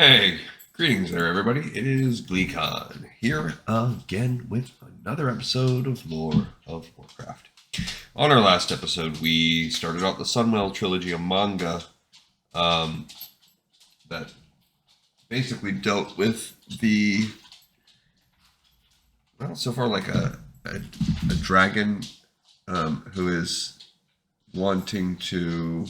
Hey, greetings there, everybody. It is GleeCon here again with another episode of Lore of Warcraft. On our last episode, we started out the Sunwell trilogy, a manga that basically dealt with so far like a dragon who is wanting to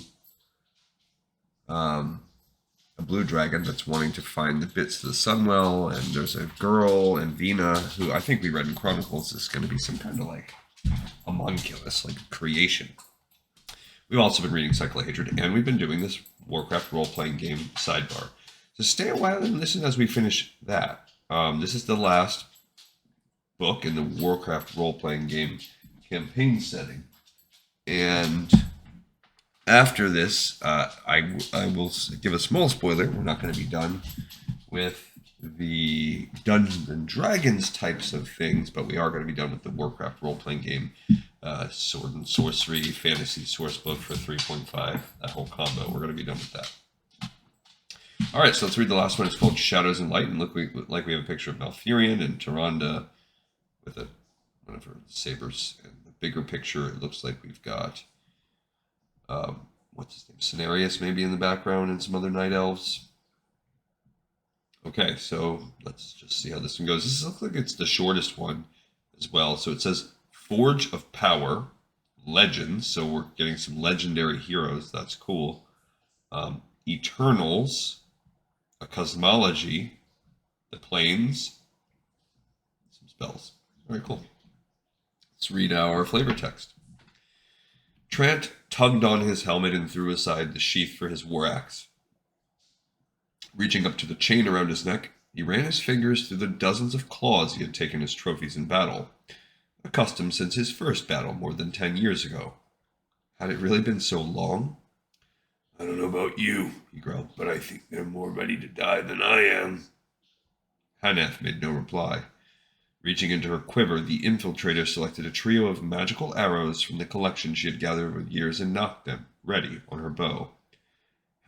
a blue dragon that's wanting to find the bits of the Sunwell, and there's a girl, and Vina, who I think we read in Chronicles is going to be some kind of like homunculus, like creation. We've also been reading Cycle of Hatred, and we've been doing this Warcraft role-playing game sidebar. So stay a while and listen as we finish that. This is the last book in the Warcraft role-playing game campaign setting, and after this, I will give a small spoiler. We're not going to be done with the Dungeons and Dragons types of things, but we are going to be done with the Warcraft role-playing game, Sword and Sorcery, Fantasy Source Book for 3.5, that whole combo. We're going to be done with that. All right, so let's read the last one. It's called Shadows Light, and look like we have a picture of Malfurion and Tyrande with one of her sabers. And the bigger picture, it looks like we've got what's his name? Cenarius maybe in the background, and some other night elves. Okay, so let's just see how this one goes. This looks like it's the shortest one as well. So it says Forge of Power, Legends. So we're getting some legendary heroes. That's cool. Eternals, a cosmology, the planes, some spells. Very cool. Let's read our flavor text. Trant tugged on his helmet and threw aside the sheath for his war axe. Reaching up to the chain around his neck, he ran his fingers through the dozens of claws he had taken as trophies in battle, accustomed since his first battle more than 10 years ago. Had it really been so long? I don't know about you, he growled, but I think they're more ready to die than I am. Haneth made no reply. Reaching into her quiver, the infiltrator selected a trio of magical arrows from the collection she had gathered over the years and knocked them, ready, on her bow.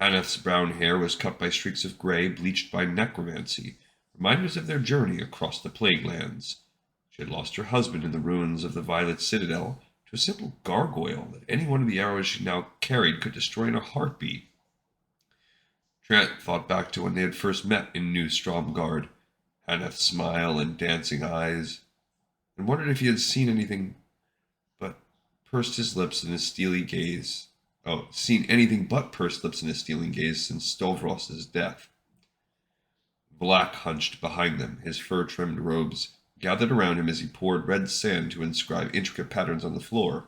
Haneth's brown hair was cut by streaks of gray bleached by necromancy, reminders of their journey across the Plague Lands. She had lost her husband in the ruins of the Violet Citadel to a simple gargoyle that any one of the arrows she now carried could destroy in a heartbeat. Trant thought back to when they had first met in New Stromgarde. Haneth's smile and dancing eyes, and wondered if he had seen anything but pursed his lips in his steely gaze. Seen anything but pursed lips in his steely gaze since Stovros's death. Black hunched behind them, his fur-trimmed robes gathered around him as he poured red sand to inscribe intricate patterns on the floor.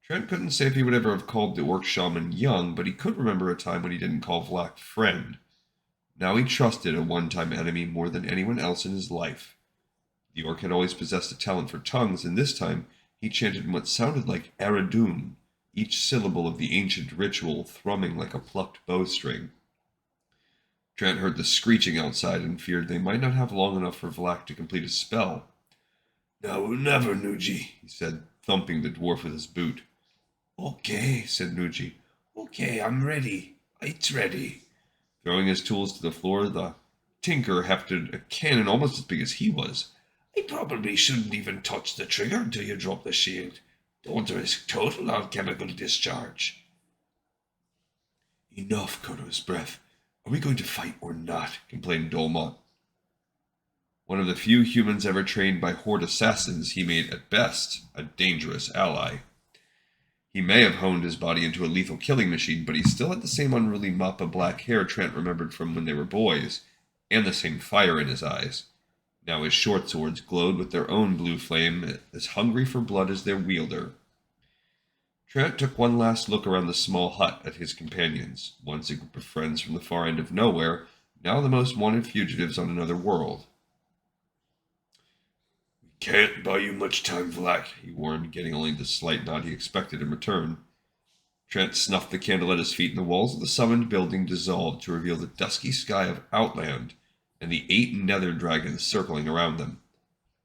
Trent couldn't say if he would ever have called the orc shaman young, but he could remember a time when he didn't call Vlak friend. Now he trusted a one-time enemy more than anyone else in his life. The orc had always possessed a talent for tongues, and this time he chanted in what sounded like Aradun, each syllable of the ancient ritual thrumming like a plucked bowstring. Trant heard the screeching outside and feared they might not have long enough for Vlak to complete his spell. Now or never, Nuji, he said, thumping the dwarf with his boot. Okay, said Nuji. Okay, I'm ready. It's ready. Throwing his tools to the floor, the tinker hefted a cannon almost as big as he was. I probably shouldn't even touch the trigger until you drop the shield. Don't risk total alchemical discharge. Enough, caught his breath. Are we going to fight or not? Complained Dolmont. One of the few humans ever trained by Horde assassins, he made at best a dangerous ally. He may have honed his body into a lethal killing machine, but he still had the same unruly mop of black hair Trent remembered from when they were boys, and the same fire in his eyes. Now his short swords glowed with their own blue flame, as hungry for blood as their wielder. Trent took one last look around the small hut at his companions, once a group of friends from the far end of nowhere, now the most wanted fugitives on another world. Can't buy you much time, Vlak, he warned, getting only the slight nod he expected in return. Trent snuffed the candle at his feet, and the walls of the summoned building dissolved to reveal the dusky sky of Outland and the 8 nether dragons circling around them.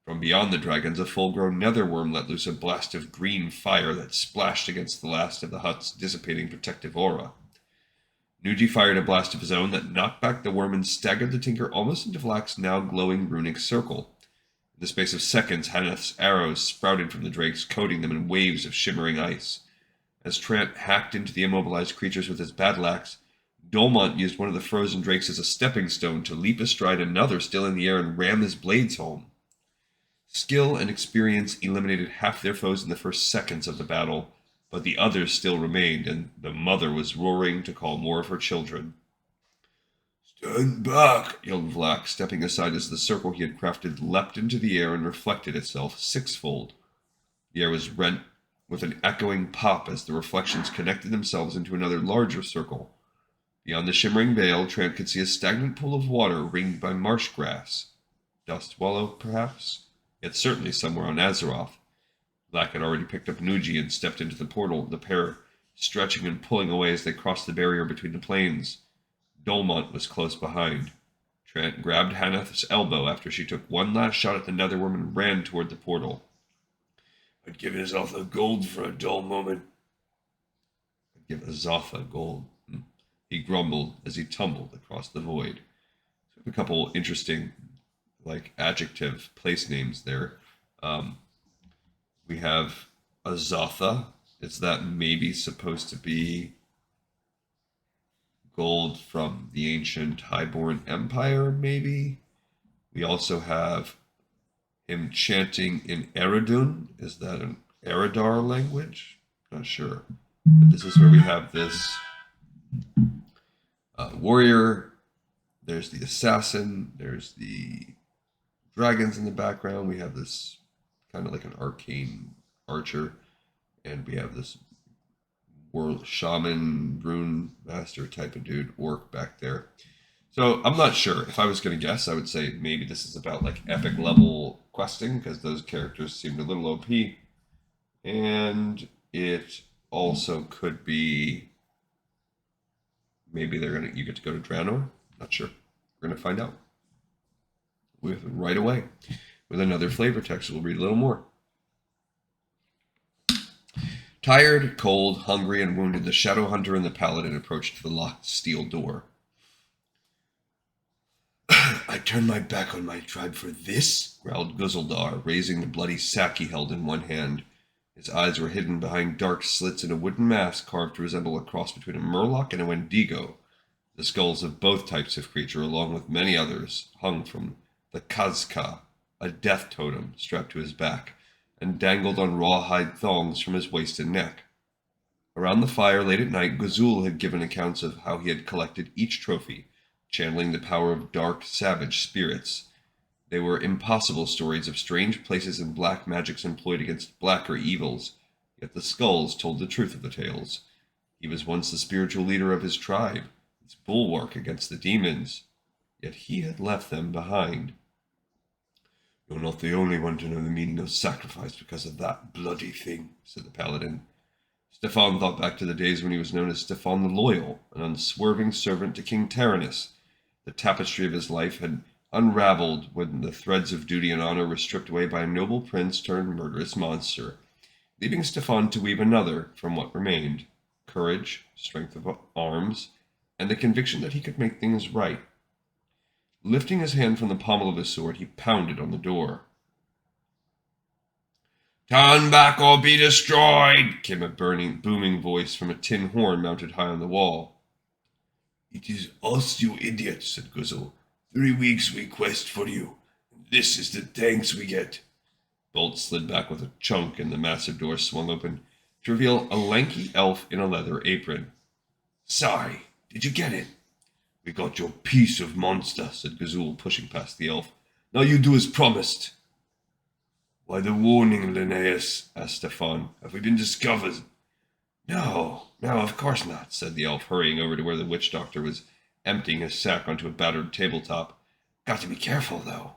From beyond the dragons, a full-grown netherworm let loose a blast of green fire that splashed against the last of the hut's dissipating protective aura. Nuji fired a blast of his own that knocked back the worm and staggered the tinker almost into Vlak's now glowing runic circle. In the space of seconds, Haneth's arrows sprouted from the drakes, coating them in waves of shimmering ice. As Trant hacked into the immobilized creatures with his battle axe, Dolmont used one of the frozen drakes as a stepping stone to leap astride another still in the air and ram his blades home. Skill and experience eliminated half their foes in the first seconds of the battle, but the others still remained, and the mother was roaring to call more of her children. "Stand back!" yelled Vlak, stepping aside as the circle he had crafted leapt into the air and reflected itself sixfold. The air was rent with an echoing pop as the reflections connected themselves into another larger circle. Beyond the shimmering veil, Trant could see a stagnant pool of water ringed by marsh grass. Dust wallow, perhaps? Yet certainly somewhere on Azeroth. Vlak had already picked up Nuji and stepped into the portal, the pair stretching and pulling away as they crossed the barrier between the planes. Dolmont was close behind. Trant grabbed Haneth's elbow after she took one last shot at the netherworm and ran toward the portal. "I'd give Azotha gold for a dull moment." "I'd give Azotha gold," he grumbled as he tumbled across the void. So a couple interesting, adjective place names there. We have Azotha. Is that maybe supposed to be gold from the ancient Highborn Empire, maybe? We also have him chanting in Eredun. Is that an Eredar language? Not sure. But this is where we have this warrior. There's the assassin. There's the dragons in the background. We have this kind of like an arcane archer. And we have this world shaman, rune master type of dude, orc back there. So I'm not sure. If I was going to guess, I would say maybe this is about epic level questing, because those characters seemed a little OP. And it also could be maybe you get to go to Draenor. Not sure. We're going to find out right away with another flavor text. We'll read a little more. Tired, cold, hungry, and wounded, the Shadow Hunter and the Paladin approached the locked steel door. "I turn my back on my tribe for this?" growled Guzzledar, raising the bloody sack he held in one hand. His eyes were hidden behind dark slits in a wooden mask carved to resemble a cross between a Murloc and a Wendigo. The skulls of both types of creature, along with many others, hung from the Kazka, a death totem strapped to his back, and dangled on rawhide thongs from his waist and neck. Around the fire late at night, Gazul had given accounts of how he had collected each trophy, channeling the power of dark, savage spirits. They were impossible stories of strange places and black magics employed against blacker evils, yet the skulls told the truth of the tales. He was once the spiritual leader of his tribe, its bulwark against the demons, yet he had left them behind. "You're not the only one to know the meaning of sacrifice because of that bloody thing," said the Paladin. Stefan thought back to the days when he was known as Stefan the Loyal, an unswerving servant to King Taranis. The tapestry of his life had unraveled when the threads of duty and honor were stripped away by a noble prince turned murderous monster, leaving Stefan to weave another from what remained: courage, strength of arms, and the conviction that he could make things right. Lifting his hand from the pommel of his sword, he pounded on the door. "Turn back or be destroyed!" came a booming voice from a tin horn mounted high on the wall. "It is us, you idiot," said Guzzle. 3 weeks we quest for you, and this is the thanks we get." Bolt slid back with a chunk, and the massive door swung open to reveal a lanky elf in a leather apron. "Sorry, did you get it?" "We got your piece of monster," said Gazul, pushing past the elf. "Now you do as promised." "Why the warning, Linnaeus?" asked Stefan. "Have we been discovered?" No, of course not," said the elf, hurrying over to where the witch doctor was emptying his sack onto a battered tabletop. "Got to be careful, though."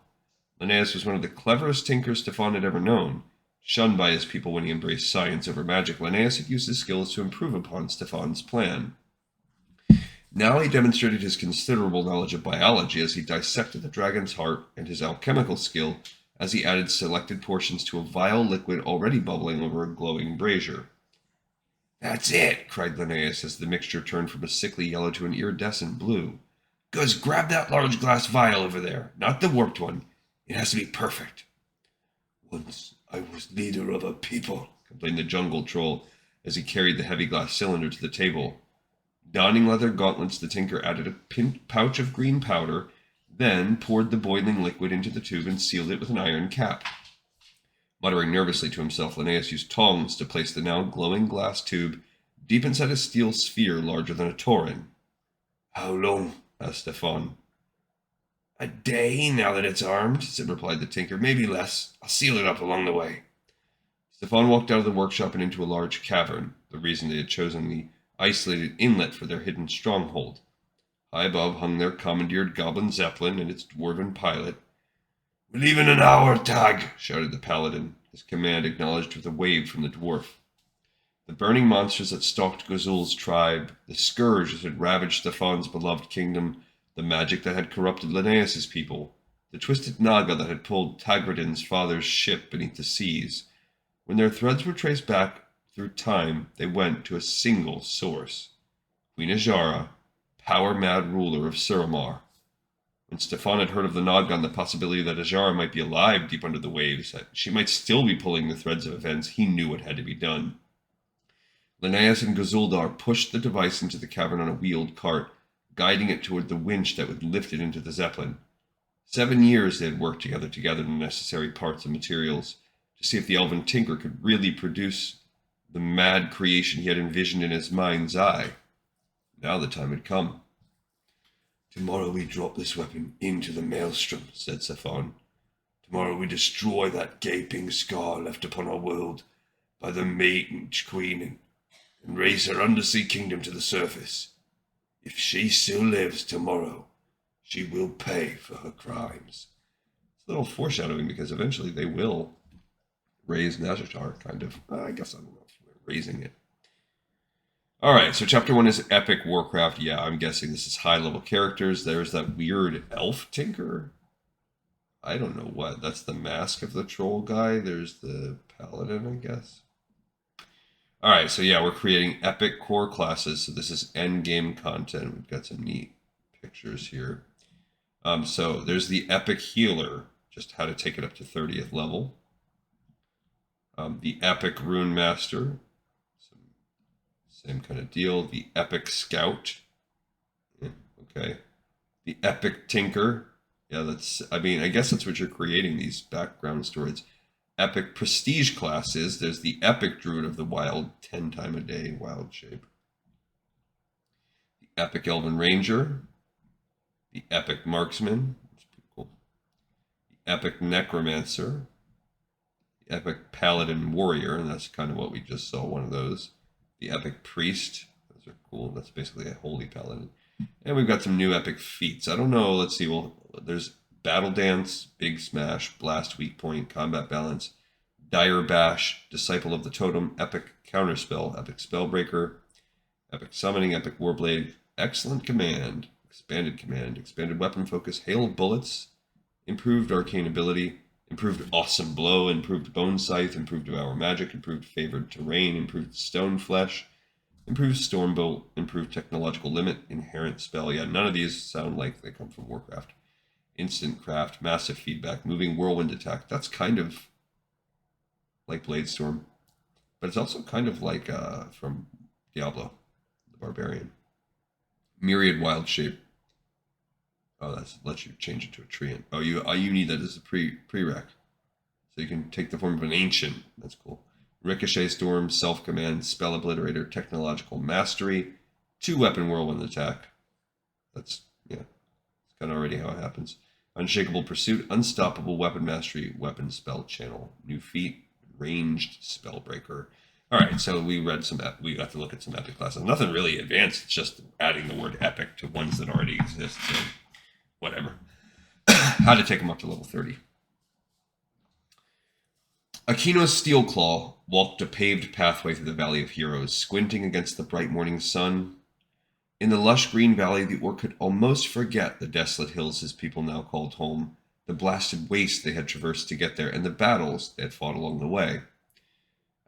Linnaeus was one of the cleverest tinkers Stefan had ever known. Shunned by his people when he embraced science over magic, Linnaeus had used his skills to improve upon Stefan's plan. Now he demonstrated his considerable knowledge of biology as he dissected the dragon's heart, and his alchemical skill as he added selected portions to a vile liquid already bubbling over a glowing brazier. That's it, cried Linnaeus as the mixture turned from a sickly yellow to an iridescent blue. Guz, grab that large glass vial over there. Not the warped one. It has to be perfect. Once I was leader of a people, complained the jungle troll as he carried the heavy glass cylinder to the table. Donning leather gauntlets, the tinker added a pouch of green powder, then poured the boiling liquid into the tube and sealed it with an iron cap. Muttering nervously to himself, Linnaeus used tongs to place the now glowing glass tube deep inside a steel sphere larger than a tauren. How long? Asked Stefan. A day, now that it's armed, replied the tinker. Maybe less. I'll seal it up along the way. Stefan walked out of the workshop and into a large cavern, the reason they had chosen the isolated inlet for their hidden stronghold. High above hung their commandeered goblin zeppelin and its dwarven pilot. We leave in an hour, Tag, shouted the paladin, his command acknowledged with a wave from the dwarf. The burning monsters that stalked Gazul's tribe, the scourge that had ravaged Stefan's beloved kingdom, the magic that had corrupted Linnaeus's people, the twisted Naga that had pulled Tagradin's father's ship beneath the seas. When their threads were traced back through time, they went to a single source. Queen Ajara, power-mad ruler of Suramar. When Stefan had heard of the Naga and the possibility that Ajara might be alive deep under the waves, that she might still be pulling the threads of events, he knew what had to be done. Linnaeus and Gazuldar pushed the device into the cavern on a wheeled cart, guiding it toward the winch that would lift it into the zeppelin. 7 years they had worked together to gather the necessary parts and materials, to see if the elven tinker could really produce the mad creation he had envisioned in his mind's eye. Now the time had come. Tomorrow we drop this weapon into the maelstrom, said Stefan. Tomorrow we destroy that gaping scar left upon our world by the Mage Queen and raise her undersea kingdom to the surface. If she still lives tomorrow, she will pay for her crimes. It's a little foreshadowing because eventually they will raise Nazjatar, kind of. I guess I don't know if we're raising it. Alright, so chapter 1 is Epic Warcraft. Yeah, I'm guessing this is high-level characters. There's that weird elf tinker. I don't know what. That's the mask of the troll guy. There's the paladin, I guess. Alright, so yeah, we're creating epic core classes. So this is endgame content. We've got some neat pictures here. So there's the epic healer, just how to take it up to 30th level. The epic rune master, same kind of deal. The epic scout, yeah, okay. The epic tinker, yeah, that's, I mean, I guess that's what you're creating, these background stories. Epic prestige classes, there's the epic druid of the wild, 10 time a day, wild shape. The epic elven ranger, the epic marksman, that's pretty cool. The epic necromancer, the epic paladin warrior, and that's kind of what we just saw, one of those. The epic priest, those are cool, that's basically a holy paladin. And we've got some new epic feats. I don't know, let's see, well, there's battle dance, big smash, blast weak point, combat balance, dire bash, disciple of the totem, epic counterspell, epic spellbreaker, epic summoning, epic warblade, excellent command, expanded weapon focus, hail of bullets, improved arcane ability, improved awesome blow, improved bone scythe, improved devour magic, improved favored terrain, improved stone flesh, improved stormbolt, improved technological limit, inherent spell. Yeah, none of these sound like they come from Warcraft. Instant craft, massive feedback, moving whirlwind attack. That's kind of like Bladestorm, but it's also kind of like from Diablo, the Barbarian. Myriad wild shape. Oh, that lets you change it to a treant. Oh, you need that as a prereq. So you can take the form of an ancient. That's cool. Ricochet storm, self-command, spell obliterator, technological mastery, 2-weapon whirlwind attack. That's, yeah, it's kind of already how it happens. Unshakable pursuit, unstoppable weapon mastery, weapon spell channel, new feat, ranged spellbreaker. All right, so we got to look at some epic classes. Nothing really advanced. It's just adding the word epic to ones that already exist. So whatever. How to take them up to level 30. Akino's Steelclaw walked a paved pathway through the Valley of Heroes, squinting against the bright morning sun. In the lush green valley, the orc could almost forget the desolate hills his people now called home, the blasted waste they had traversed to get there, and the battles they had fought along the way.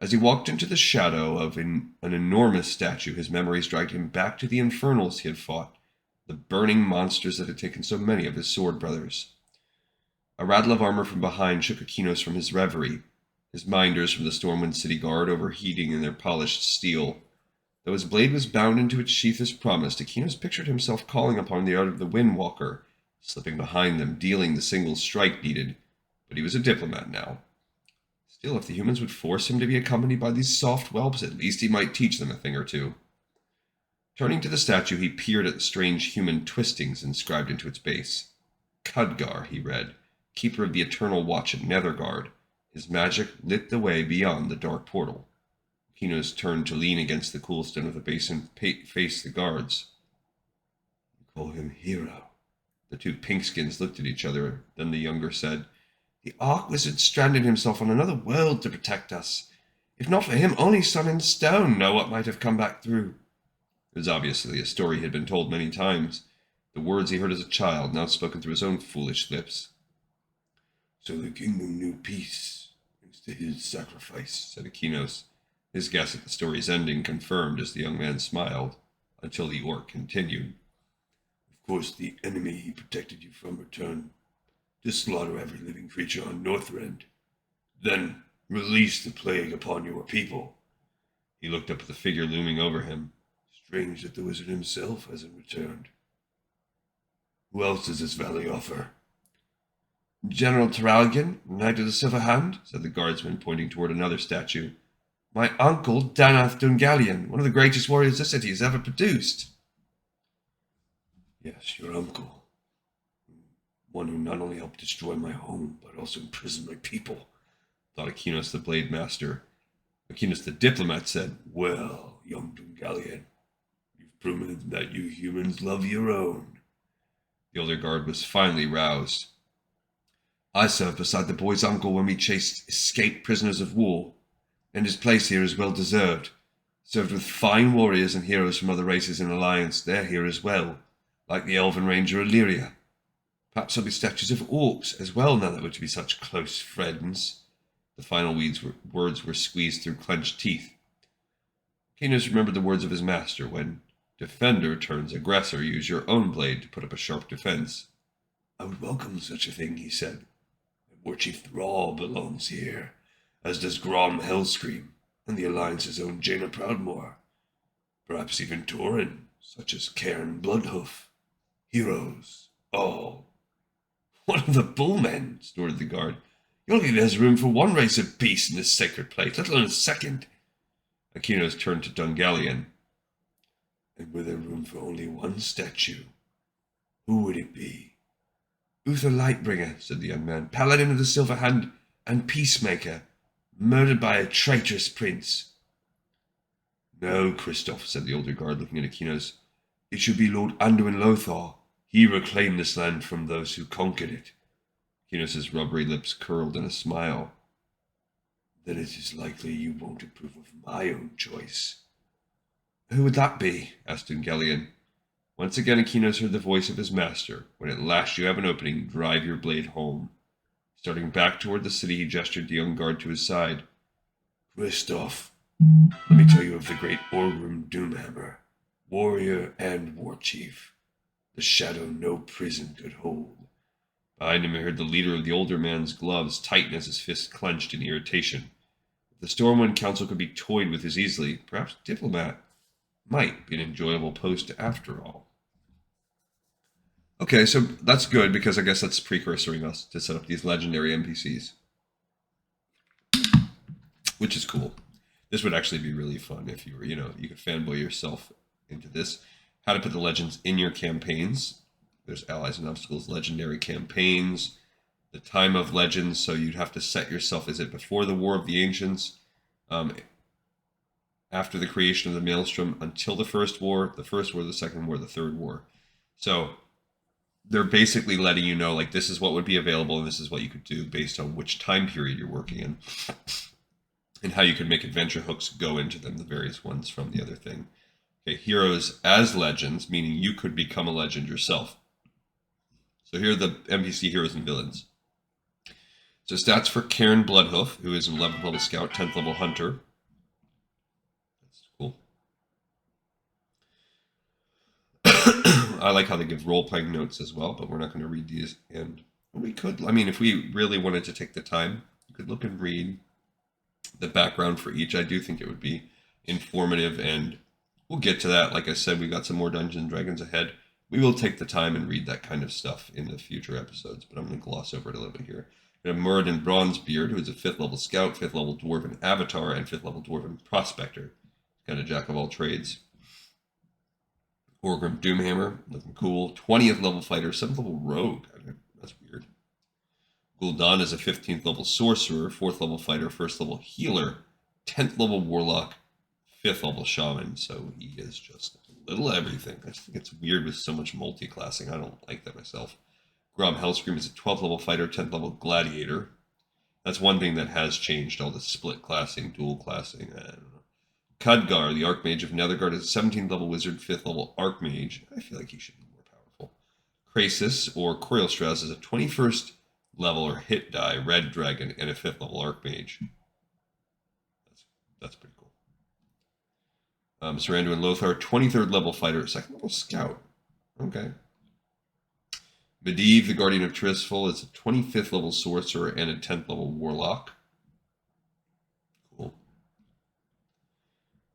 As he walked into the shadow of an enormous statue, his memories dragged him back to the infernals he had fought, the burning monsters that had taken so many of his sword brothers. A rattle of armor from behind shook Akinos from his reverie, his minders from the Stormwind City Guard overheating in their polished steel. Though his blade was bound into its sheath as promised, Akinos pictured himself calling upon the art of the Windwalker, slipping behind them, dealing the single strike needed. But he was a diplomat now. Still, if the humans would force him to be accompanied by these soft whelps, at least he might teach them a thing or two. Turning to the statue, he peered at the strange human twistings inscribed into its base. Khadgar, he read, keeper of the eternal watch at Nethergard. His magic lit the way beyond the dark portal. Akinos turned to lean against the cool stone of the base and face the guards. You call him Hero. The two pinkskins looked at each other. Then the younger said, The Ark Wizard stranded himself on another world to protect us. If not for him, only Sun and Stone know what might have come back through. It was obviously a story he had been told many times, the words he heard as a child now spoken through his own foolish lips. So the kingdom knew peace, thanks to his sacrifice, said Akinos. His guess at the story's ending confirmed as the young man smiled, until the orc continued. Of course, the enemy he protected you from returned to slaughter every living creature on Northrend, then release the plague upon your people. He looked up at the figure looming over him. Strange that the wizard himself hasn't returned. Who else does this valley offer? General Terralgan, Knight of the Silver Hand, said the guardsman, pointing toward another statue. My uncle, Danath Dungalion, one of the greatest warriors the city has ever produced. Yes, your uncle. One who not only helped destroy my home, but also imprison my people, thought Akinos the Blade Master. Akinos the Diplomat said, Well, young Dungalion, you've proven that you humans love your own. The older guard was finally roused. I served beside the boy's uncle when we chased escaped prisoners of war, and his place here is well deserved. Served with fine warriors and heroes from other races in Alliance. They're here as well, like the Elven Ranger Illyria. Perhaps there'll be statues of orcs as well now that we're to be such close friends. The final words were squeezed through clenched teeth. Akinos remembered the words of his master when defender turns aggressor, use your own blade to put up a sharp defense. I would welcome such a thing, he said. War Chief Thrall belongs here, as does Grom Hellscream, and the Alliance's own Jaina Proudmoore. Perhaps even Torin, such as Cairn Bloodhoof. Heroes, all. One of the bullmen, snorted the guard. You don't think there's room for one race of beasts in this sacred place, let alone a second. Akinos turned to Dungalion. And were there room for only one statue? Who would it be? Uther Lightbringer, said the young man, Paladin of the Silver Hand and Peacemaker, murdered by a traitorous prince. No, Kristoff, said the older guard, looking at Akinos. It should be Lord Anduin Lothar. He reclaimed this land from those who conquered it. Akinos' rubbery lips curled in a smile. Then it is likely you won't approve of my own choice. Who would that be? Asked Dungalion. Once again Akinos heard the voice of his master. When at last you have an opening, drive your blade home. Starting back toward the city, he gestured the young guard to his side. Kristoff, let me tell you of the great Orgrim Doomhammer, warrior and war chief. The shadow no prison could hold. Behind him he heard the leader of the older man's gloves tighten as his fists clenched in irritation. If the Stormwind Council could be toyed with as easily, perhaps Diplomat might be an enjoyable post after all. Okay, so that's good because I guess that's precursoring us to set up these legendary NPCs. Which is cool. This would actually be really fun if you were, you could fanboy yourself into this. How to put the legends in your campaigns. There's allies and obstacles, legendary campaigns, the time of legends. So you'd have to set yourself, is it before the War of the Ancients, after the creation of the Maelstrom, until the First War, the Second War, the Third War. So they're basically letting you know, like, this is what would be available and this is what you could do based on which time period you're working in. And how you can make adventure hooks go into them, the various ones from the other thing. Okay, heroes as legends, meaning you could become a legend yourself. So here are the NPC heroes and villains. So stats for Cairn Bloodhoof, who is an 11th level scout, 10th level hunter. I like how they give role-playing notes as well, but we're not going to read these. And we could, I mean, if we really wanted to take the time, you could look and read the background for each. I do think it would be informative, and we'll get to that. Like I said, we got some more Dungeons and Dragons ahead. We will take the time and read that kind of stuff in the future episodes, but I'm going to gloss over it a little bit here. We have Muradin Bronzebeard, who is a 5th level scout, 5th level dwarven avatar, and 5th level dwarven prospector. Kind of jack of all trades. Orgrim Doomhammer, looking cool. 20th level fighter, 7th level rogue. That's weird. Gul'dan is a 15th level sorcerer, 4th level fighter, 1st level healer, 10th level warlock, 5th level shaman. So he is just a little everything. I just think it's weird with so much multi-classing. I don't like that myself. Grom Hellscream is a 12th level fighter, 10th level gladiator. That's one thing that has changed, all the split classing, dual classing. I don't know. Khadgar, the Archmage of Nethergard, is a 17th level wizard, 5th level Archmage. I feel like he should be more powerful. Krasis, or Corielstrasz, is a 21st level or hit die, red dragon, and a 5th level Archmage. That's pretty cool. Saranduin Lothar, 23rd level fighter, 2nd level scout. Okay. Medivh, the Guardian of Tirisfal, is a 25th level sorcerer and a 10th level warlock. Cool.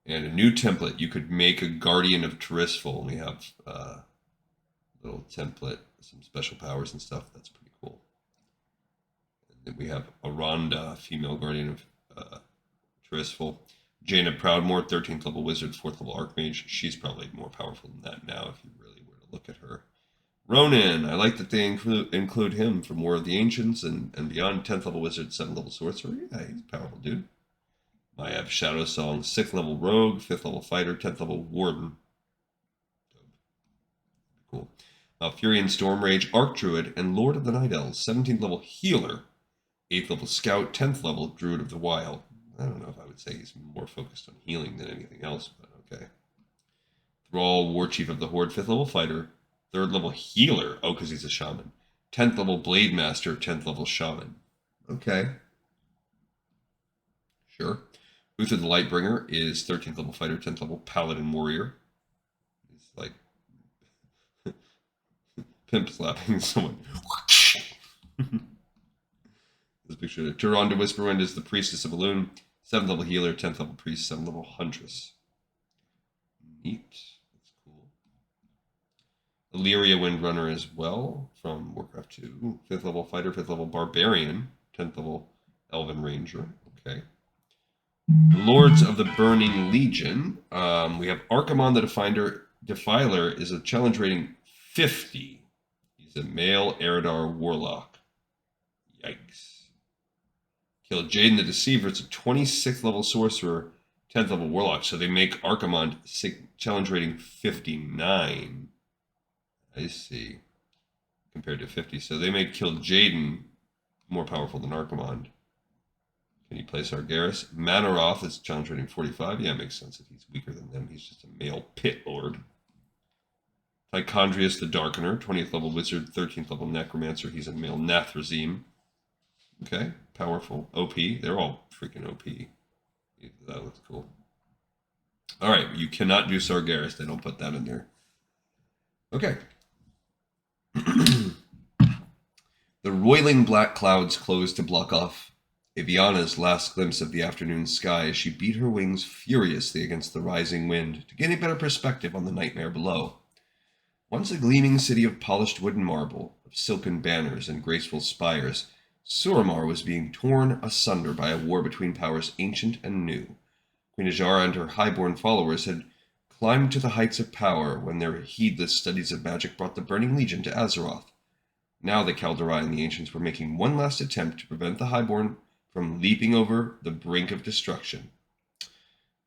And a new template. You could make a Guardian of Tirisfal. We have a little template, some special powers and stuff. That's pretty cool. And then we have Aranda, female Guardian of Tirisfal. Jaina Proudmoore, 13th level wizard, 4th level archmage. She's probably more powerful than that now if you really were to look at her. Ronan, I like that they include him from War of the Ancients and beyond. 10th level wizard, 7th level sorcerer. Yeah, he's a powerful dude. Maiev Shadowsong, 6th level rogue, 5th level fighter, 10th level warden. Cool. Malfurion Stormrage, Archdruid, and Lord of the Night Elves, 17th level healer, 8th level scout, 10th level druid of the wild. I don't know if I would say he's more focused on healing than anything else, but okay. Thrall, War Chief of the Horde, 5th level fighter, 3rd level healer. Oh, because he's a shaman. 10th level blade master, 10th level shaman. Okay. Sure. Uther the Lightbringer is 13th level fighter, 10th level paladin warrior. He's like pimp slapping someone. This picture. Tyrande Whisperwind is the priestess of Elune, 7th level healer, 10th level priest, 7th level huntress. Neat. That's cool. Illyria Windrunner as well from Warcraft 2. 5th level fighter, 5th level barbarian, 10th level elven ranger. Okay. Lords of the Burning Legion. We have Archimon the Defiler is a challenge rating 50. He's a male Eridar warlock. Yikes. Kil'jaeden the Deceiver. It's a 26th level sorcerer, 10th level warlock. So they make Archimon challenge rating 59. I see. Compared to 50. So they make Kil'jaeden more powerful than Archimon. Can you play Sargeras? Manaroth is challenge rating 45. Yeah, it makes sense that he's weaker than them. He's just a male pit lord. Tychondrius the Darkener, 20th level wizard, 13th level necromancer. He's a male Nathrazim. Okay, powerful. OP. They're all freaking OP. That looks cool. All right, you cannot do Sargeras. They don't put that in there. Okay. The roiling black clouds closed to block off Eviana's last glimpse of the afternoon sky as she beat her wings furiously against the rising wind to gain a better perspective on the nightmare below. Once a gleaming city of polished wood and marble, of silken banners and graceful spires, Suramar was being torn asunder by a war between powers ancient and new. Queen Ajara and her highborn followers had climbed to the heights of power when their heedless studies of magic brought the Burning Legion to Azeroth. Now the Kalderae and the Ancients were making one last attempt to prevent the highborn from leaping over the brink of destruction.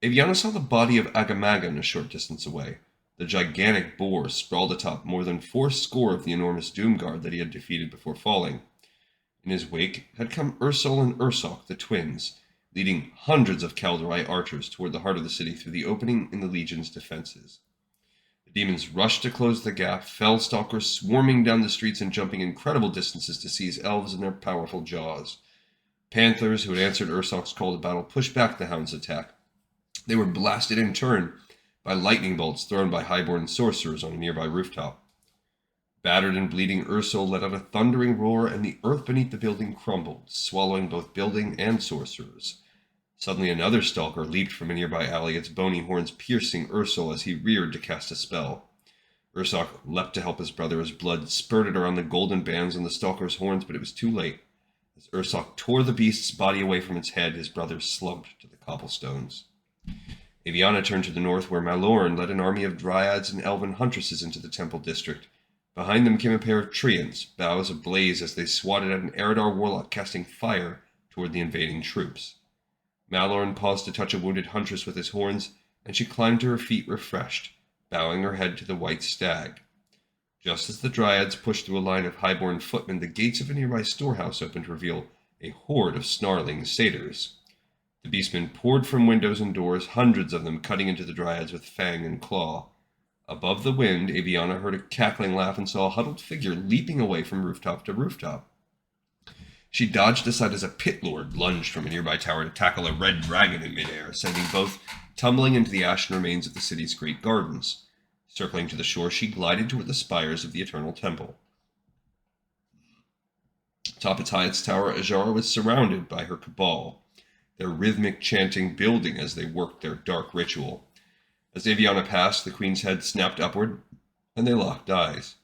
Eviana saw the body of Agamagan a short distance away. The gigantic boar sprawled atop more than 80 of the enormous Doomguard that he had defeated before falling. In his wake had come Ursol and Ursok, the twins, leading hundreds of Kalderae archers toward the heart of the city through the opening in the Legion's defenses. The demons rushed to close the gap, fell stalkers swarming down the streets and jumping incredible distances to seize elves in their powerful jaws. Panthers, who had answered Ursok's call to battle, pushed back the hound's attack. They were blasted in turn by lightning bolts thrown by highborn sorcerers on a nearby rooftop. Battered and bleeding, Ursula let out a thundering roar, and the earth beneath the building crumbled, swallowing both building and sorcerers. Suddenly another stalker leaped from a nearby alley, its bony horns piercing Ursula as he reared to cast a spell. Ursoc leapt to help his brother as blood spurted around the golden bands on the stalker's horns, but it was too late. As Ursoc tore the beast's body away from its head, his brother slumped to the cobblestones. Aviana turned to the north, where Malorn led an army of dryads and elven huntresses into the temple district. Behind them came a pair of treants, bows ablaze as they swatted at an Eridar warlock casting fire toward the invading troops. Malorn paused to touch a wounded huntress with his horns, and she climbed to her feet refreshed, bowing her head to the white stag. Just as the dryads pushed through a line of highborn footmen, the gates of a nearby storehouse opened to reveal a horde of snarling satyrs. The beastmen poured from windows and doors, hundreds of them cutting into the dryads with fang and claw. Above the wind, Aviana heard a cackling laugh and saw a huddled figure leaping away from rooftop to rooftop. She dodged aside as a pit lord lunged from a nearby tower to tackle a red dragon in midair, sending both tumbling into the ashen remains of the city's great gardens. Circling to the shore, she glided toward the spires of the Eternal Temple. Atop its highest tower, Ajara was surrounded by her cabal, their rhythmic chanting building as they worked their dark ritual. As Aviana passed, the queen's head snapped upward, and they locked eyes.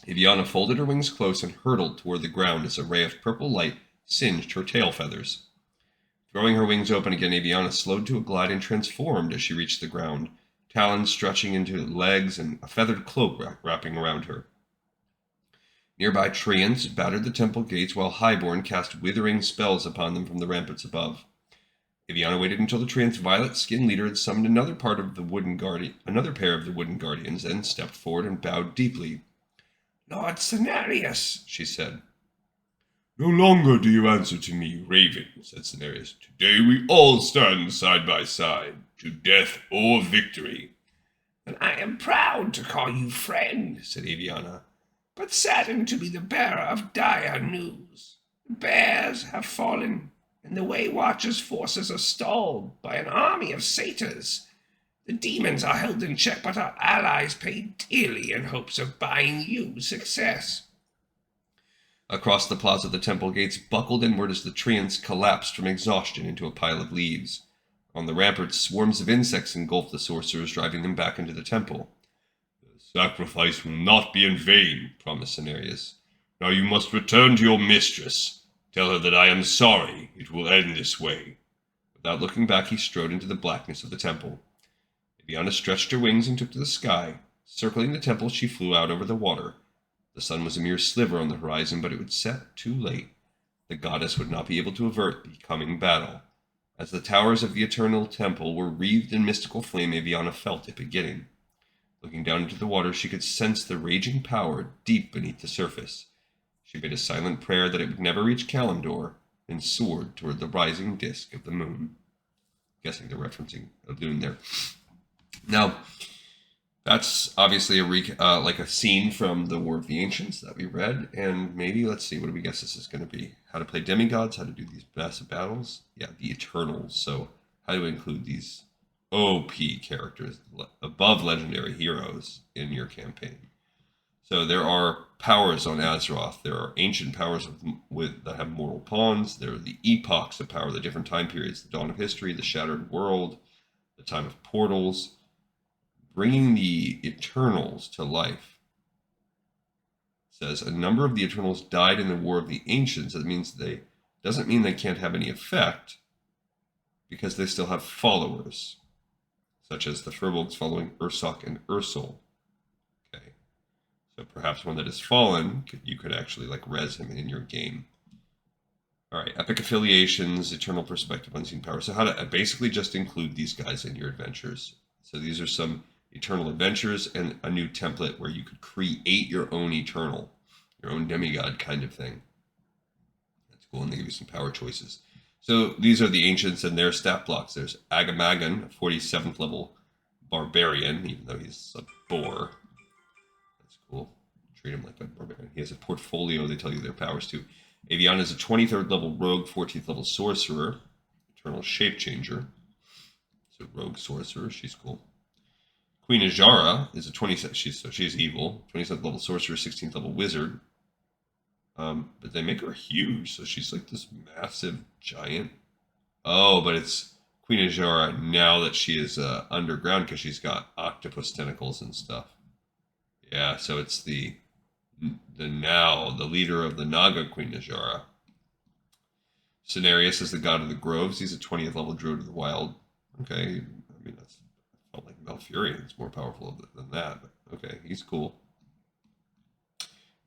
Aviana folded her wings close and hurtled toward the ground as a ray of purple light singed her tail feathers. Throwing her wings open again, Aviana slowed to a glide and transformed as she reached the ground, talons stretching into legs and a feathered cloak wrapping around her. Nearby treants battered the temple gates while Highborn cast withering spells upon them from the ramparts above. Aviana waited until the treant's violet skinned leader had summoned another pair of the wooden guardians, then stepped forward and bowed deeply. "Lord Cenarius," she said. "No longer do you answer to me, Raven," said Cenarius. "Today we all stand side by side, to death or victory." "And I am proud to call you friend," said Aviana, "but saddened to be the bearer of dire news. The bears have fallen, and the Way Watchers' forces are stalled by an army of satyrs. The demons are held in check, but our allies pay dearly in hopes of buying you success." Across the plaza, the temple gates buckled inward as the treants collapsed from exhaustion into a pile of leaves. On the ramparts, swarms of insects engulfed the sorcerers, driving them back into the temple. "The sacrifice will not be in vain," promised Cenarius. "Now you must return to your mistress. Tell her that I am sorry it will end this way." Without looking back, he strode into the blackness of the temple. Aviana stretched her wings and took to the sky. Circling the temple, she flew out over the water. The sun was a mere sliver on the horizon, but it would set too late. The goddess would not be able to avert the coming battle. As the towers of the Eternal Temple were wreathed in mystical flame, Aviana felt it beginning. Looking down into the water, she could sense the raging power deep beneath the surface. She made a silent prayer that it would never reach Kalimdor, and soared toward the rising disk of the moon. Guessing they're referencing a Lune there. Now, that's obviously like a scene from the War of the Ancients that we read, and maybe, let's see, what do we guess this is going to be? How to play demigods, how to do these massive battles? Yeah, the Eternals. So how to include these OP characters, above legendary heroes, in your campaign. So there are powers on Azeroth. There are ancient powers that have mortal pawns. There are the epochs of power, the different time periods, the dawn of history, the shattered world, the time of portals. Bringing the Eternals to life. It says a number of the Eternals died in the War of the Ancients. That means doesn't mean they can't have any effect, because they still have followers, such as the Furbolgs following Ursoc and Ursul. Okay, so perhaps one that has fallen, you could actually like res him in your game. All right, epic affiliations, eternal perspective, unseen power. So how to basically just include these guys in your adventures. So these are some eternal adventures and a new template where you could create your own eternal, your own demigod kind of thing. That's cool, and they give you some power choices. So these are the ancients and their stat blocks. There's Agamagan, a 47th level barbarian, even though he's a boar. That's cool. Treat him like a barbarian. He has a portfolio they tell you their powers to. Aviana is a 23rd level rogue, 14th level sorcerer, eternal shape changer. So rogue sorcerer, she's cool. Queen Ajara is a 27. She's evil. 27th level sorcerer, 16th level wizard. But they make her huge, so she's like this massive giant. Oh, but it's Queen Ajara now that she is underground because she's got octopus tentacles and stuff. Yeah, so it's the leader of the Naga Queen Najara. Cenarius is the god of the groves. He's a 20th level druid of the wild. Okay, I mean that's felt like Malfurion. It's more powerful than that, but okay, he's cool.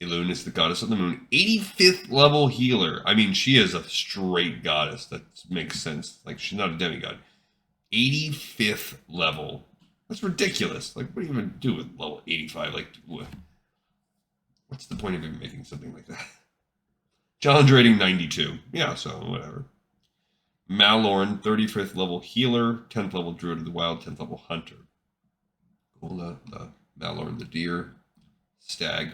Elune is the goddess of the moon, 85th level healer. I mean, she is a straight goddess. That makes sense. Like she's not a demigod. 85th level. That's ridiculous. Like, what do you even do with level 85? Like, what's the point of even making something like that? Challenge rating 92. Yeah, so whatever. Malorn, 35th level healer, 10th level druid of the wild, 10th level hunter. Cool, the Malorn, the deer. Stag.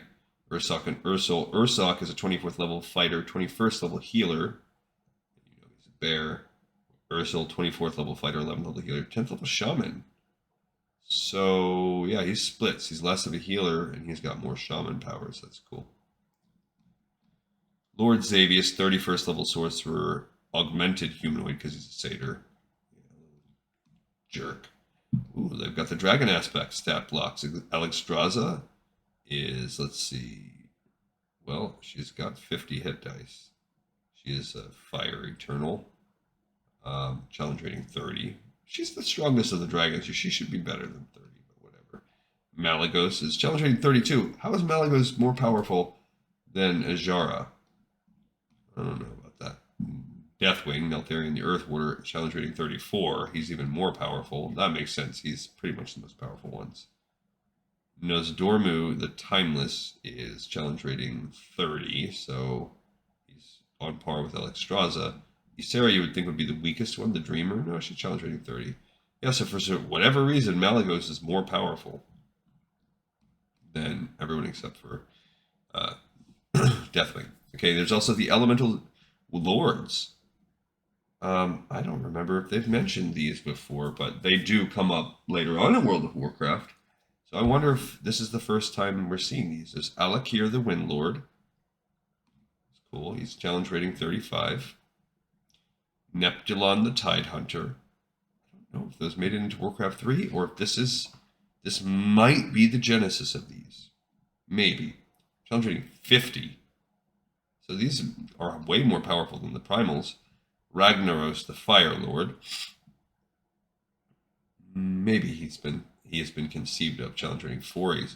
Ursoc and Ursul. Ursoc is a 24th level fighter, 21st level healer. You know, he's a bear. Ursul, 24th level fighter, 11th level healer, 10th level shaman. So, yeah, he splits. He's less of a healer, and he's got more shaman powers. That's cool. Lord Xavius, 31st level sorcerer, augmented humanoid because he's a satyr. Jerk. Ooh, they've got the dragon aspect stat blocks. Alexstrasza is, let's see, well, she's got 50 hit dice. She is a fire eternal. Challenge rating 30. She's the strongest of the dragons. She should be better than 30, but whatever. Malygos is challenge rating 32. How is Malygos more powerful than Ajara? I don't know about that. Deathwing, Neltharion the Earth Warder, challenge rating 34. He's even more powerful. That makes sense. He's pretty much the most powerful ones. Nosdormu, the Timeless, is challenge rating 30, so he's on par with Alexstrasza. Ysera, you would think would be the weakest one, the Dreamer. No, she's challenge rating 30. Yeah, so for whatever reason, Malygos is more powerful than everyone except for Deathwing. Okay, there's also the Elemental Lords. I don't remember if they've mentioned these before, but they do come up later on in World of Warcraft. So I wonder if this is the first time we're seeing these. There's Alakir the Windlord. It's cool. He's challenge rating 35. Neptulon the Tidehunter. I don't know if those made it into Warcraft 3 or if this might be the genesis of these. Maybe. Challenge rating 50. So these are way more powerful than the primals. Ragnaros the Fire Lord. Maybe he has been conceived of, challenge rating 40.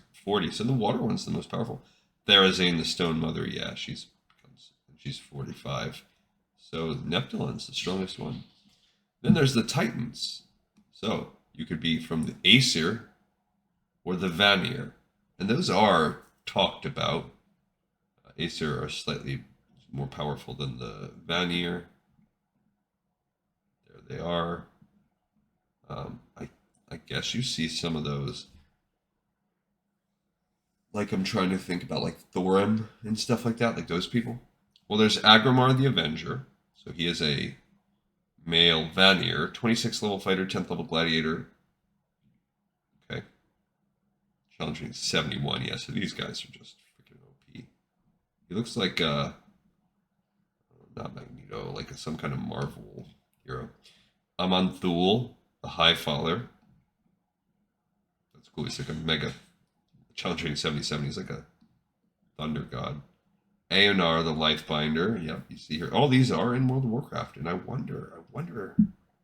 So the water one's the most powerful. Therazane the Stone Mother, yeah, she's 45. So Neptulon's the strongest one. Then there's the Titans. So you could be from the Aesir or the Vanir. And those are talked about. Aesir are slightly more powerful than the Vanir. There they are. I guess you see some of those. Like I'm trying to think about like Thorim and stuff like that, like those people. Well, there's Agramar the Avenger. So he is a male Vanir, 26th level fighter, 10th level gladiator. Okay. Challenging 71. Yeah, so these guys are just freaking OP. He looks like not Magneto, like some kind of Marvel hero. Amanthul, the High Faller. That's cool. He's like a mega challenging 77. He's like a thunder god. Aonar, the Lifebinder. Yep, you see here. All these are in World of Warcraft, and I wonder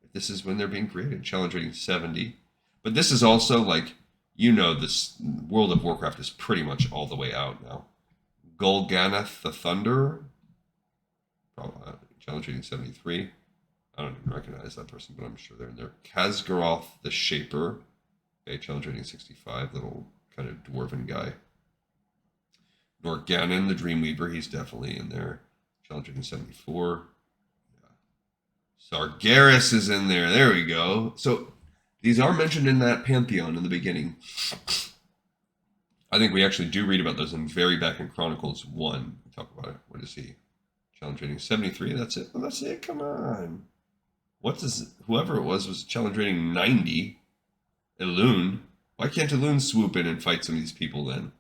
if this is when they're being created. Challenge rating 70. But this is also like, you know, this World of Warcraft is pretty much all the way out now. Golganath, the Thunderer. Probably challenge rating 73. I don't even recognize that person, but I'm sure they're in there. Khazgaroth, the Shaper. Okay, challenge rating 65. Little kind of dwarven guy. Norganon, the Dreamweaver, he's definitely in there. Challenge rating 74. Yeah. Sargeras is in there. There we go. So these are mentioned in that pantheon in the beginning. I think we actually do read about those in very back in Chronicles 1. We talk about it. What is he? Challenge rating 73. That's it. Oh, that's it. Come on. What's this? Whoever it was challenge rating 90. Elune. Why can't a loon swoop in and fight some of these people then?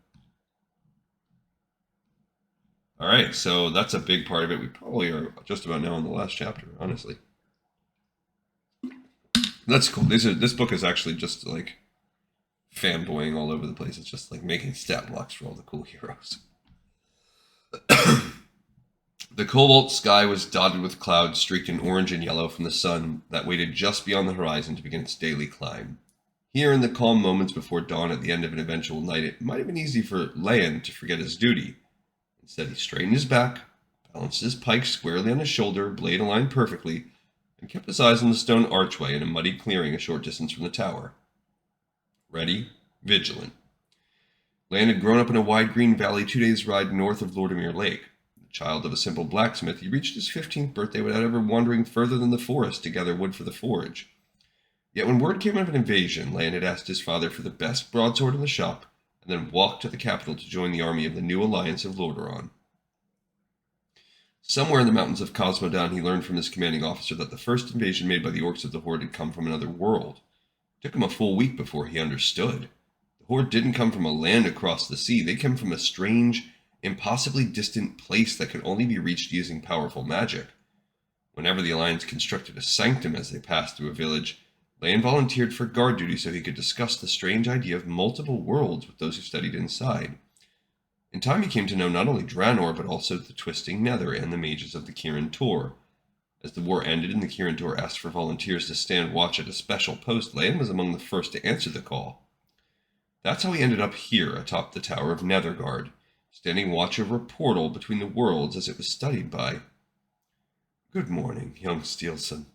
Alright, so that's a big part of it. We probably are just about now in the last chapter, honestly. That's cool. This book is actually just like fanboying all over the place. It's just like making stat blocks for all the cool heroes. The cobalt sky was dotted with clouds streaked in orange and yellow from the sun that waited just beyond the horizon to begin its daily climb. Here, in the calm moments before dawn at the end of an eventual night, it might have been easy for Leon to forget his duty. Instead, he straightened his back, balanced his pike squarely on his shoulder, blade aligned perfectly, and kept his eyes on the stone archway in a muddy clearing a short distance from the tower. Ready, vigilant. Leon had grown up in a wide green valley 2 days' ride north of Lordimere Lake. The child of a simple blacksmith, he reached his 15th birthday without ever wandering further than the forest to gather wood for the forge. Yet when word came of an invasion, Leon had asked his father for the best broadsword in the shop, and then walked to the capital to join the army of the new alliance of Lordaeron. Somewhere in the mountains of Cosmodan, he learned from his commanding officer that the first invasion made by the orcs of the Horde had come from another world. It took him a full week before he understood. The Horde didn't come from a land across the sea. They came from a strange, impossibly distant place that could only be reached using powerful magic. Whenever the Alliance constructed a sanctum as they passed through a village, Leon volunteered for guard duty so he could discuss the strange idea of multiple worlds with those who studied inside. In time he came to know not only Draenor, but also the Twisting Nether and the mages of the Kirin Tor. As the war ended and the Kirin Tor asked for volunteers to stand watch at a special post, Leon was among the first to answer the call. That's how he ended up here atop the Tower of Netherguard, standing watch over a portal between the worlds as it was studied by. Good morning, young Steelson.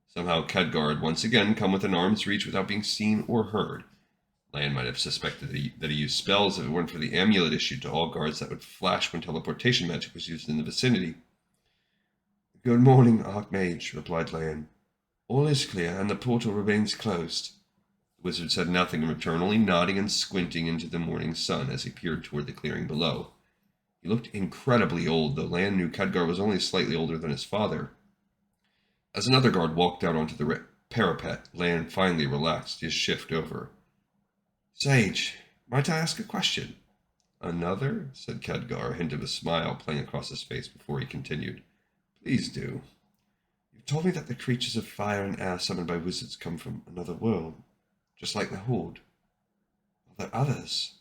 Somehow Khadgar had once again come within arm's reach without being seen or heard. Leon might have suspected that he used spells if it weren't for the amulet issued to all guards that would flash when teleportation magic was used in the vicinity. Good morning, Archmage, replied Leon. All is clear, and the portal remains closed. The wizard said nothing in return, only nodding and squinting into the morning sun as he peered toward the clearing below. He looked incredibly old, though Leon knew Khadgar was only slightly older than his father. As another guard walked out onto the parapet, Leon finally relaxed his shift over. Sage, might I ask a question? Another? Said Khadgar, a hint of a smile playing across his face before he continued. Please do. You've told me that the creatures of fire and air summoned by wizards come from another world, just like the Horde. Are there others?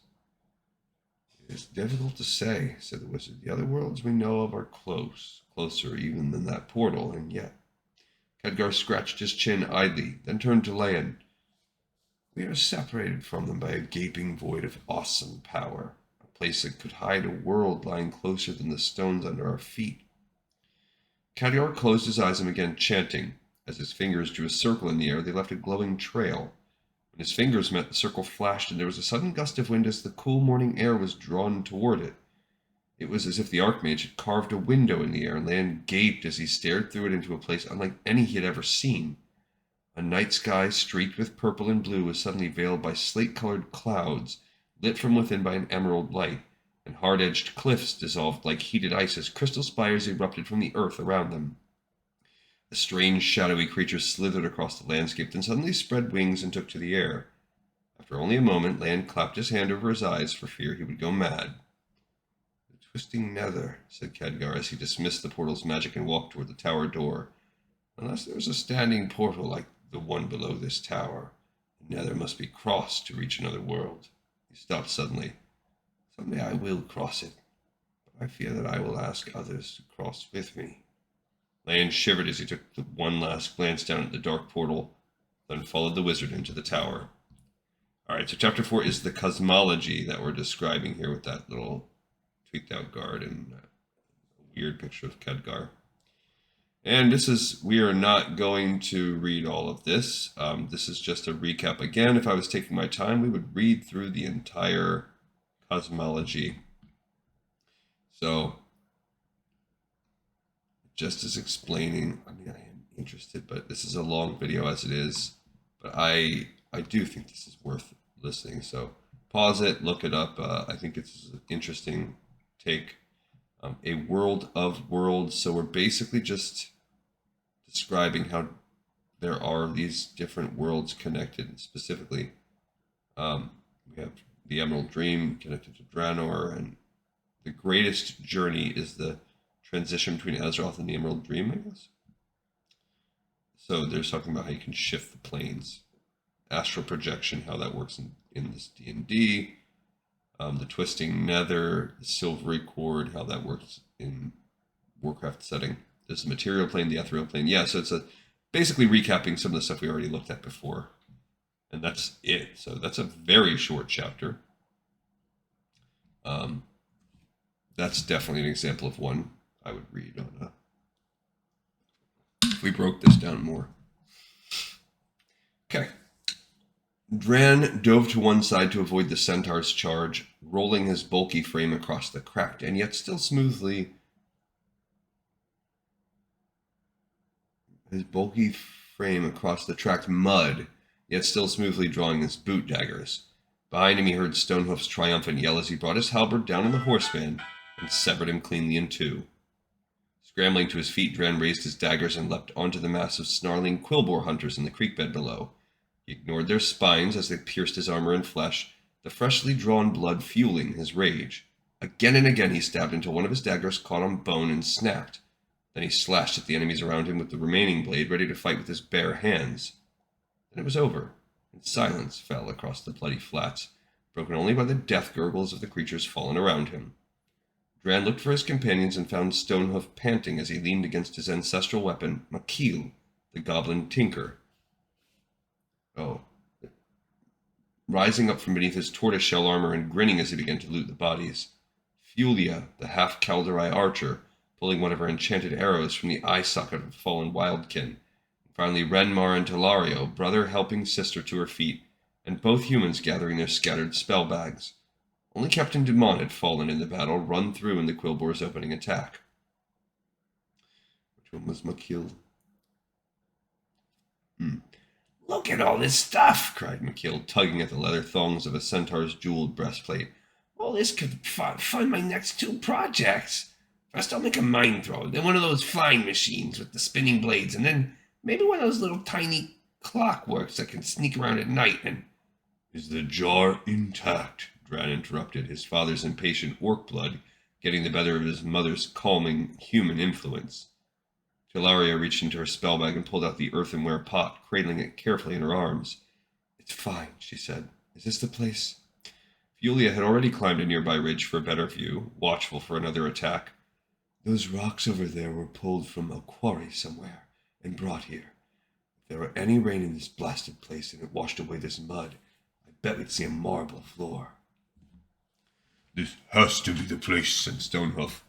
It is difficult to say, said the wizard. The other worlds we know of are closer even than that portal, and yet. Khadgar scratched his chin idly, then turned to Leon. We are separated from them by a gaping void of awesome power, a place that could hide a world lying closer than the stones under our feet. Khadgar closed his eyes and began chanting. As his fingers drew a circle in the air, they left a glowing trail. When his fingers met, the circle flashed, and there was a sudden gust of wind as the cool morning air was drawn toward it. It was as if the Archmage had carved a window in the air, and Leon gaped as he stared through it into a place unlike any he had ever seen. A night sky streaked with purple and blue was suddenly veiled by slate-colored clouds, lit from within by an emerald light, and hard-edged cliffs dissolved like heated ice as crystal spires erupted from the earth around them. A strange, shadowy creature slithered across the landscape, then suddenly spread wings and took to the air. After only a moment, Leon clapped his hand over his eyes for fear he would go mad. Twisting Nether, said Khadgar as he dismissed the portal's magic and walked toward the tower door. Unless there is a standing portal like the one below this tower, the Nether must be crossed to reach another world. He stopped suddenly. Someday I will cross it, but I fear that I will ask others to cross with me. Leon shivered as he took one last glance down at the dark portal, then followed the wizard into the tower. Alright, so chapter 4 is the cosmology that we're describing here with that little tweaked out guard and a weird picture of Khadgar. And we are not going to read all of this. This is just a recap. Again, if I was taking my time, we would read through the entire cosmology. So, just as explaining, I am interested, but this is a long video as it is. But I do think this is worth listening. So, pause it, look it up. I think it's an interesting take. A world of worlds. So we're basically just describing how there are these different worlds connected. Specifically, We have the Emerald Dream connected to Draenor, and the greatest journey is the transition between Azeroth and the Emerald Dream, I guess. So they're talking about how you can shift the planes, astral projection, how that works in this D&D, the twisting nether, the silvery cord, how that works in Warcraft setting. There's the material plane, the ethereal plane. Yeah, so it's basically recapping some of the stuff we already looked at before. And that's it. So that's a very short chapter. That's definitely an example of one I would read on if we broke this down more. Okay. Dran dove to one side to avoid the centaur's charge, rolling his bulky frame across the cracked and yet still smoothly... His bulky frame across the tracked mud, yet still smoothly drawing his boot daggers. Behind him he heard Stonehoof's triumphant yell as he brought his halberd down on the horseman and severed him cleanly in two. Scrambling to his feet, Dran raised his daggers and leapt onto the mass of snarling quillboar hunters in the creek bed below. He ignored their spines as they pierced his armor and flesh, the freshly drawn blood fueling his rage. Again and again he stabbed until one of his daggers caught on bone and snapped. Then he slashed at the enemies around him with the remaining blade, ready to fight with his bare hands. Then it was over, and silence fell across the bloody flats, broken only by the death gurgles of the creatures fallen around him. Dran looked for his companions and found Stonehoof panting as he leaned against his ancestral weapon, Makil, the goblin tinker. Rising up from beneath his tortoise-shell armor and grinning as he began to loot the bodies. Fulia, the half-Kaldorei archer, pulling one of her enchanted arrows from the eye socket of a fallen wildkin. And finally Renmar and Talario, brother helping sister to her feet, and both humans gathering their scattered spell bags. Only Captain Dumont had fallen in the battle, run through in the Quillboar's opening attack. Which one was Makil? Look at all this stuff, cried Makil, tugging at the leather thongs of a centaur's jeweled breastplate. All this could fund my next 2 projects. First I'll make a mine thrower, then one of those flying machines with the spinning blades, and then maybe one of those little tiny clockworks that can sneak around at night and... Is the jar intact? Dran interrupted, his father's impatient orc blood getting the better of his mother's calming human influence. Talaria reached into her spell bag and pulled out the earthenware pot, cradling it carefully in her arms. It's fine, she said. Is this the place? Fulia had already climbed a nearby ridge for a better view, watchful for another attack. Those rocks over there were pulled from a quarry somewhere and brought here. If there were any rain in this blasted place and it washed away this mud, I bet we'd see a marble floor. This has to be the place, said Stonehoof.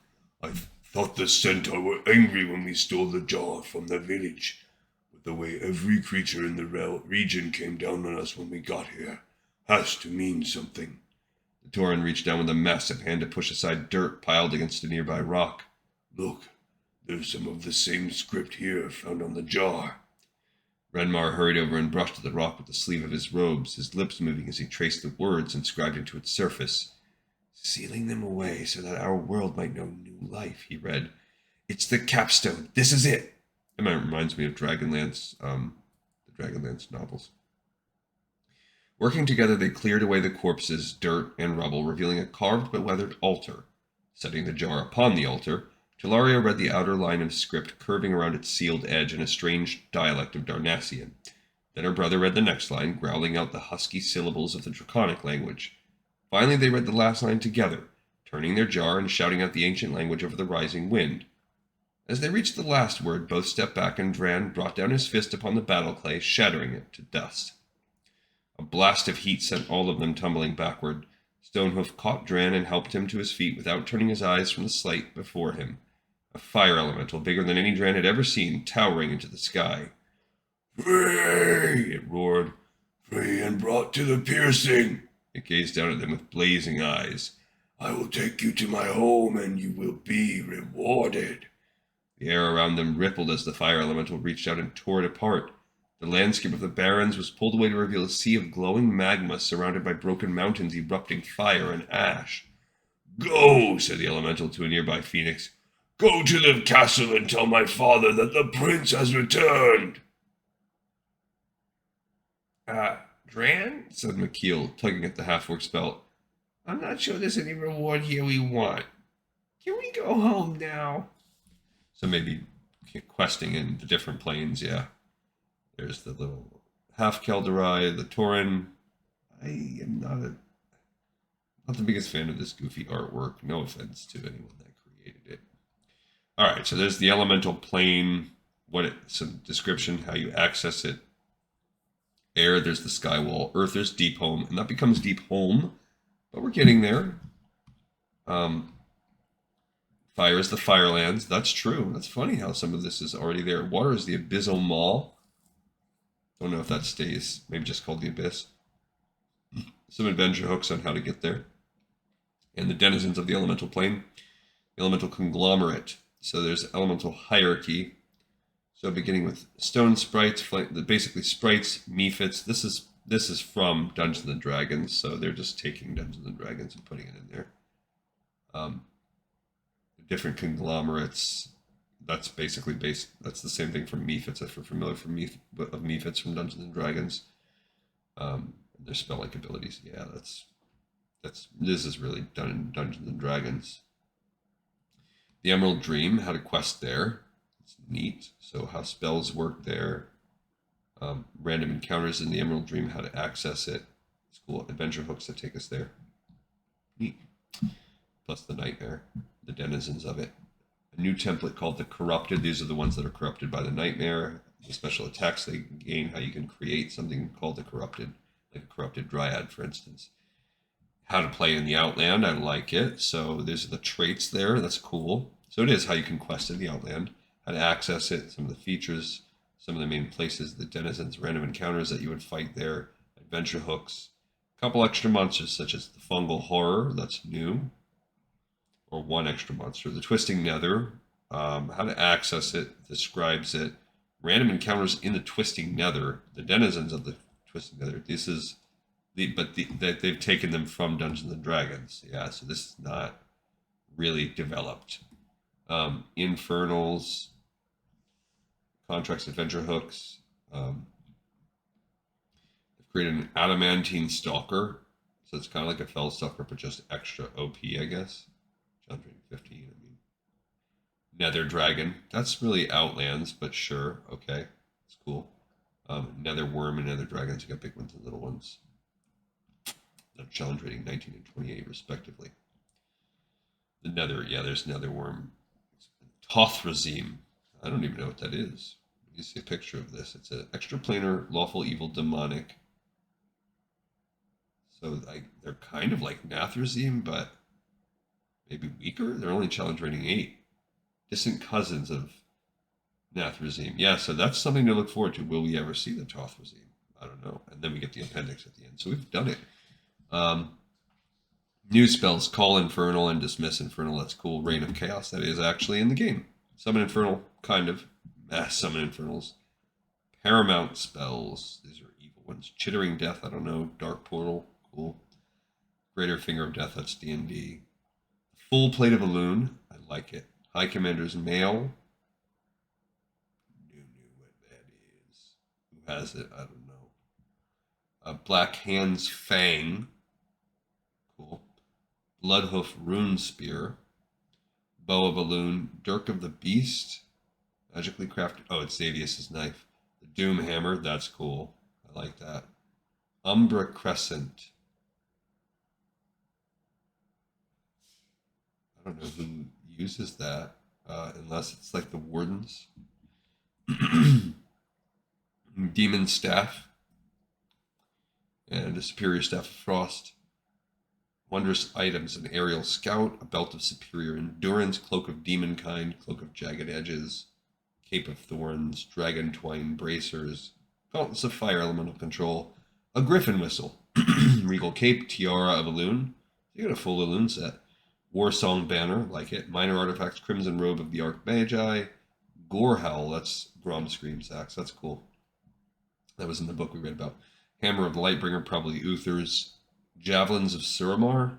I thought the centaur were angry when we stole the jar from the village. But the way every creature in the region came down on us when we got here has to mean something. The Tauren reached down with a massive hand to push aside dirt piled against a nearby rock. Look, there's some of the same script here found on the jar. Renmar hurried over and brushed at the rock with the sleeve of his robes, his lips moving as he traced the words inscribed into its surface. Sealing them away so that our world might know new life, he read. It's the capstone. This is it. It reminds me of Dragonlance, the Dragonlance novels. Working together, they cleared away the corpses, dirt, and rubble, revealing a carved but weathered altar. Setting the jar upon the altar, Talaria read the outer line of script curving around its sealed edge in a strange dialect of Darnassian. Then her brother read the next line, growling out the husky syllables of the Draconic language. Finally, they read the last line together, turning their jar and shouting out the ancient language over the rising wind. As they reached the last word, both stepped back and Dran brought down his fist upon the battle clay, shattering it to dust. A blast of heat sent all of them tumbling backward. Stonehoof caught Dran and helped him to his feet without turning his eyes from the slate before him. A fire elemental, bigger than any Dran had ever seen, towering into the sky. Free! It roared. Free and brought to the piercing! It gazed down at them with blazing eyes. I will take you to my home, and you will be rewarded. The air around them rippled as the fire elemental reached out and tore it apart. The landscape of the Barrens was pulled away to reveal a sea of glowing magma surrounded by broken mountains erupting fire and ash. Go, said the elemental to a nearby phoenix. Go to the castle and tell my father that the prince has returned. Dran, said McKeel, tugging at the half-orc's belt. I'm not sure there's any reward here we want. Can we go home now? So maybe questing in the different planes, yeah. There's the little half-Kelderai, the Tauren. I am not the biggest fan of this goofy artwork. No offense to anyone that created it. All right, so there's the elemental plane. Some description, how you access it. Air, there's the sky wall. Earth, there's deep home, and that becomes deep home, but we're getting there. Fire is the firelands. That's true. That's funny how some of this is already there. Water is the abyssal maw. Don't know if that stays. Maybe just called the abyss. Some adventure hooks on how to get there. And the denizens of the elemental plane. The elemental conglomerate. So there's elemental hierarchy. So beginning with stone sprites, basically sprites, mephits. This is from Dungeons and Dragons, so they're just taking Dungeons and Dragons and putting it in there. Different conglomerates. That's basically that's the same thing from mephits. If you're familiar of mephits from Dungeons and Dragons, their spell-like abilities. Yeah, this is really done in Dungeons and Dragons. The Emerald Dream had a quest there. It's neat. So how spells work there. Random encounters in the Emerald Dream, how to access it. It's cool. Adventure hooks that take us there. Neat. Plus the nightmare, the denizens of it. A new template called the Corrupted. These are the ones that are corrupted by the nightmare. The special attacks they gain, how you can create something called the Corrupted, like a Corrupted Dryad, for instance. How to play in the Outland, I like it. So there's the traits there, that's cool. So it is how you can quest in the Outland, how to access it, some of the features, some of the main places, the denizens, random encounters that you would fight there, adventure hooks, a couple extra monsters such as the Fungal Horror, that's new, or one extra monster, the Twisting Nether, how to access it, describes it, random encounters in the Twisting Nether, the denizens of the Twisting Nether. This is they've taken them from Dungeons and Dragons. Yeah, so this is not really developed. Infernals, contracts, adventure hooks. They've created an adamantine stalker, so it's kind of like a fell stalker, but just extra OP, I guess. 115. I mean, Nether Dragon. That's really Outlands, but sure, okay, it's cool. Nether Worm and Nether Dragons. You got big ones and little ones. They're challenge rating 19 and 28 respectively. The Nether, yeah, there's Nether Worm. Tothrazim. I don't even know what that is. You see a picture of this. It's an extraplanar, lawful, evil, demonic. So they're kind of like Nathrazim, but maybe weaker. They're only challenge rating 8. Distant cousins of Nathrazim. Yeah, so that's something to look forward to. Will we ever see the Tothrazim? I don't know. And then we get the appendix at the end. So we've done it. New spells, Call Infernal and Dismiss Infernal. That's cool. Reign of Chaos. That is actually in the game. Summon Infernal, kind of. Mass Summon Infernals. Paramount spells. These are evil ones. Chittering Death. I don't know. Dark Portal. Cool. Greater Finger of Death. That's D&D. Full Plate of Elune. I like it. High Commander's Mail. Who knew what that is? Who has it? I don't know. Black Hand's Fang. Cool. Bloodhoof Rune Spear. Bow of Elune. Dirk of the Beast. Magically crafted. Oh, it's Xavius' knife. The Doom Hammer. That's cool. I like that. Umbra Crescent. I don't know who uses that, unless it's like the Wardens. Demon Staff. And a Superior Staff of Frost. Wondrous items, an Aerial Scout, a Belt of Superior Endurance, Cloak of Demonkind, Cloak of Jagged Edges, Cape of Thorns, Dragon Twine Bracers, Gauntlets of Fire Elemental Control, a Griffin Whistle, Regal Cape, Tiara of Elune. You got a full Elune set. War Song Banner, like it. Minor Artifacts, Crimson Robe of the Archmagi, Gore Howl, that's Grom Scream Sax, that's cool. That was in the book we read about. Hammer of the Lightbringer, probably Uther's. Javelins of Suramar,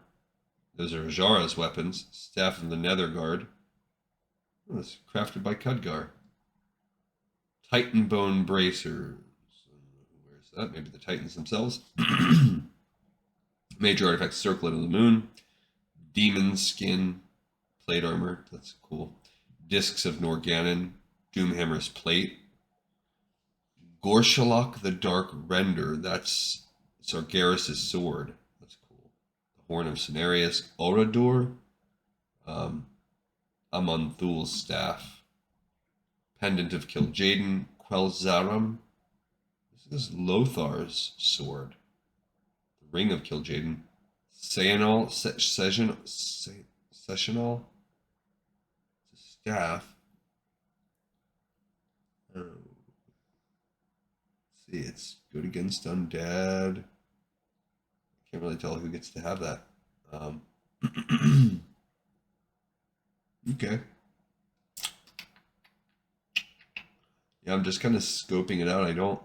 those are Ajara's weapons. Staff of the Netherguard, oh, that's crafted by Khudgar. Titan Bone Bracers, where's that? Maybe the Titans themselves. Major artifacts, Circlet of the Moon. Demon Skin. Plate armor. That's cool. Discs of Norgannon. Doomhammer's plate. Gorshalok the Dark Render. That's Sargeras' sword. That's cool. The Horn of Cenarius. Orador. Amonthul's staff. Pendant of Kil'jaeden. Quel'Zaram. This is Lothar's sword. The Ring of Kil'jaeden. Sessional. It's a staff. Oh. Let's see, it's good against undead. Can't really tell who gets to have that. Okay. Yeah, I'm just kind of scoping it out. I don't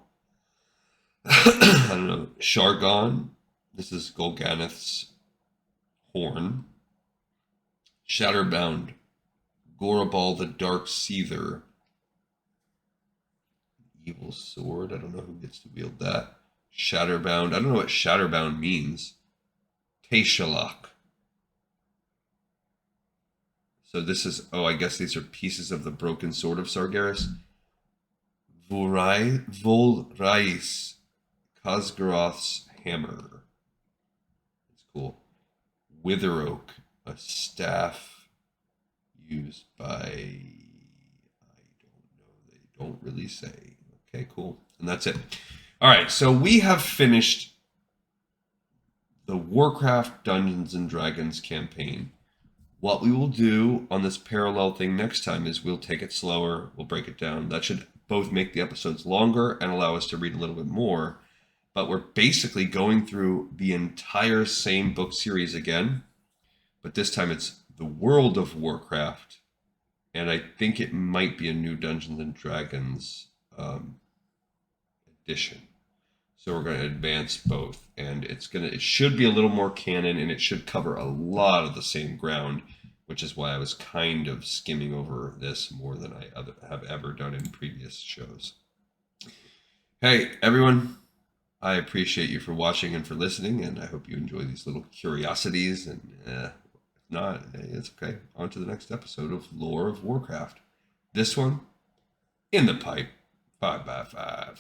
know. Shargon. This is Golganeth's horn. Shatterbound. Gorabal the Dark Seether. Evil sword. I don't know who gets to wield that. Shatterbound. I don't know what Shatterbound means. Tayshalok. So this is, oh, I guess these are pieces of the broken sword of Sargeras. Volrais. Khaz'goroth's hammer. That's cool. Wither Oak. A staff used by, I don't know. They don't really say. Okay, cool. And that's it. All right, so we have finished the Warcraft Dungeons and Dragons campaign. What we will do on this parallel thing next time is we'll take it slower. We'll break it down. That should both make the episodes longer and allow us to read a little bit more. But we're basically going through the entire same book series again. But this time it's the World of Warcraft. And I think it might be a new Dungeons and Dragons edition. So we're going to advance both, and it should be a little more canon, and it should cover a lot of the same ground, which is why I was kind of skimming over this more than I have ever done in previous shows. Hey, everyone, I appreciate you for watching and for listening, and I hope you enjoy these little curiosities, and if not, it's okay. On to the next episode of Lore of Warcraft. This one, in the pipe, 5x5.